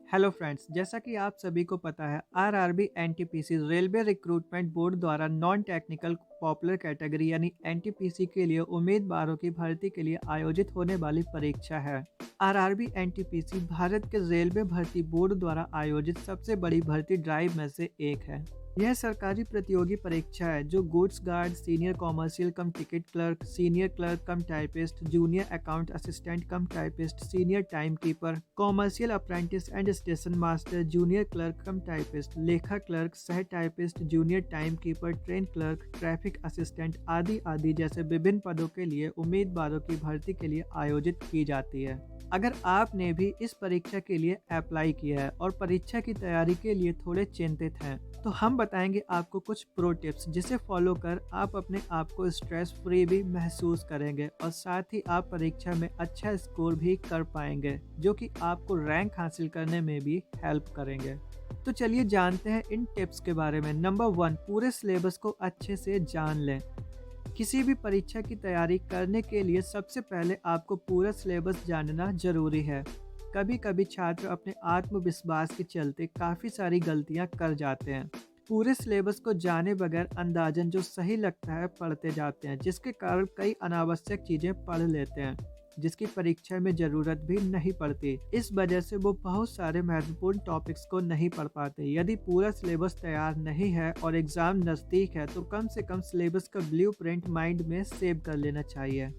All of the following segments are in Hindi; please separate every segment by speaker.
Speaker 1: हेलो फ्रेंड्स, जैसा कि आप सभी को पता है RRB NTPC railway recruitment board द्वारा नॉन टेक्निकल पॉपुलर कैटेगरी यानी एनटीपीसी के लिए उम्मीदवारों की भर्ती के लिए आयोजित होने वाली परीक्षा है। आरआरबी एनटीपीसी भारत के रेलवे भर्ती बोर्ड द्वारा आयोजित सबसे बड़ी भर्ती ड्राइव में से एक है। यह सरकारी प्रतियोगी परीक्षा है जो goods guard, senior commercial come ticket clerk, senior clerk come typist, junior account assistant come typist, senior time keeper, commercial apprentice and station master, junior clerk come typist, लेखा क्लर्क, सह typist, junior time keeper, train clerk, traffic assistant आदि आदि जैसे विभिन्न पदों के लिए उम्मीदवारों की भर्ती के लिए आयोजित की जाती है। अगर आपने भी इस परीक्षा के लिए अप्लाई किया है और परीक्षा की तैयारी के लिए थोड़े चिंतित हैं, तो हम बताएंगे आपको कुछ प्रो टिप्स जिसे फॉलो कर आप अपने आप को स्ट्रेस फ्री भी महसूस करेंगे और साथ ही आप परीक्षा में अच्छा स्कोर भी कर पाएंगे, जो कि आपको रैंक हासिल करने में भी हेल्प करेंगे। तो चलिए जानते हैं इन टिप्स के बारे में। नंबर 1, पूरे सिलेबस को अच्छे से जान लें। किसी भी परीक्षा की तैयारी करने के लिए सबसे पहले आपको पूरा सिलेबस जानना जरूरी है। कभी कभी छात्र अपने आत्मविश्वास के चलते काफ़ी सारी गलतियां कर जाते हैं। पूरे सिलेबस को जाने बगैर अंदाजन जो सही लगता है पढ़ते जाते हैं, जिसके कारण कई अनावश्यक चीज़ें पढ़ लेते हैं जिसकी परीक्षा में ज़रूरत भी नहीं पड़ती। इस वजह से वो बहुत सारे महत्वपूर्ण टॉपिक्स को नहीं पढ़ पाते। यदि पूरा सिलेबस तैयार नहीं है और एग्ज़ाम नज़दीक है तो कम से कम सिलेबस का ब्लूप्रिंट माइंड में सेव कर लेना चाहिए।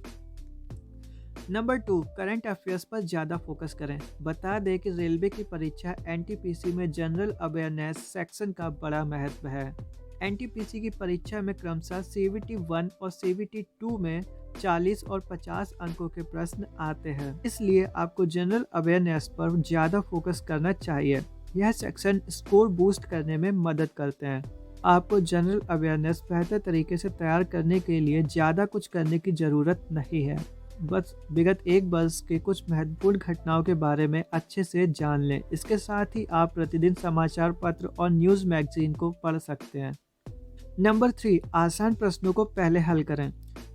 Speaker 1: नंबर 2, करंट अफेयर्स पर ज़्यादा फोकस करें। बता दें कि रेलवे की परीक्षा एनटीपीसी में जनरल अवेयरनेस सेक्शन का बड़ा महत्व है। एनटीपीसी की परीक्षा में क्रमशः सीवीटी 1 और सीवीटी 2 में 40 और 50 अंकों के प्रश्न आते हैं, इसलिए आपको जनरल अवेयरनेस पर ज़्यादा फोकस करना चाहिए। यह सेक्शन स्कोर बूस्ट करने में मदद करते हैं। आपको जनरल अवेयरनेस बेहतर तरीके से तैयार करने के लिए ज़्यादा कुछ करने की ज़रूरत नहीं है। बस विगत एक वर्ष के कुछ महत्वपूर्ण घटनाओं के बारे में अच्छे से जान लें। इसके साथ ही आप प्रतिदिन समाचार पत्र और न्यूज़ मैगजीन को पढ़ सकते हैं। नंबर 3, आसान प्रश्नों को पहले हल करें।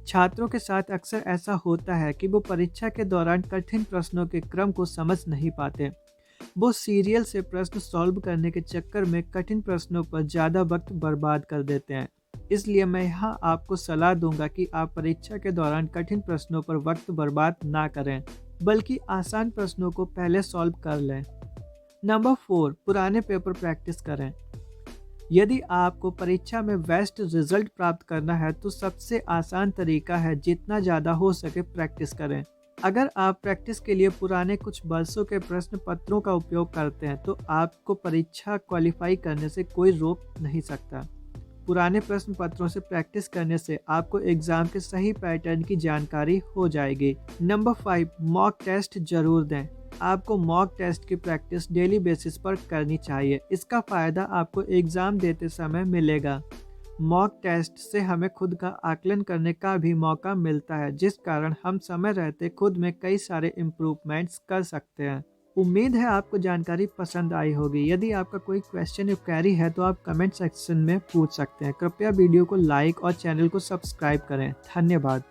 Speaker 1: छात्रों के साथ अक्सर ऐसा होता है कि वो परीक्षा के दौरान कठिन प्रश्नों के क्रम को समझ नहीं पाते। वो सीरियल से प्रश्न सॉल्व करने के चक्कर में कठिन प्रश्नों पर ज़्यादा वक्त बर्बाद कर देते हैं। इसलिए मैं यहाँ आपको सलाह दूंगा कि आप परीक्षा के दौरान कठिन प्रश्नों पर वक्त बर्बाद ना करें, बल्कि आसान प्रश्नों को पहले सॉल्व कर लें। नंबर 4, पुराने पेपर प्रैक्टिस करें। यदि आपको परीक्षा में बेस्ट रिजल्ट प्राप्त करना है तो सबसे आसान तरीका है जितना ज़्यादा हो सके प्रैक्टिस करें। अगर आप प्रैक्टिस के लिए पुराने कुछ वर्षों के प्रश्न पत्रों का उपयोग करते हैं तो आपको परीक्षा क्वालिफाई करने से कोई रोक नहीं सकता। पुराने प्रश्न पत्रों से प्रैक्टिस करने से आपको एग्जाम के सही पैटर्न की जानकारी हो जाएगी। नंबर 5, मॉक टेस्ट जरूर दें। आपको मॉक टेस्ट की प्रैक्टिस डेली बेसिस पर करनी चाहिए। इसका फ़ायदा आपको एग्ज़ाम देते समय मिलेगा। मॉक टेस्ट से हमें खुद का आकलन करने का भी मौका मिलता है, जिस कारण हम समय रहते खुद में कई सारे इम्प्रूवमेंट्स कर सकते हैं। उम्मीद है आपको जानकारी पसंद आई होगी। यदि आपका कोई क्वेश्चन या क्वेरी है तो आप कमेंट सेक्शन में पूछ सकते हैं। कृपया वीडियो को लाइक और चैनल को सब्सक्राइब करें। धन्यवाद।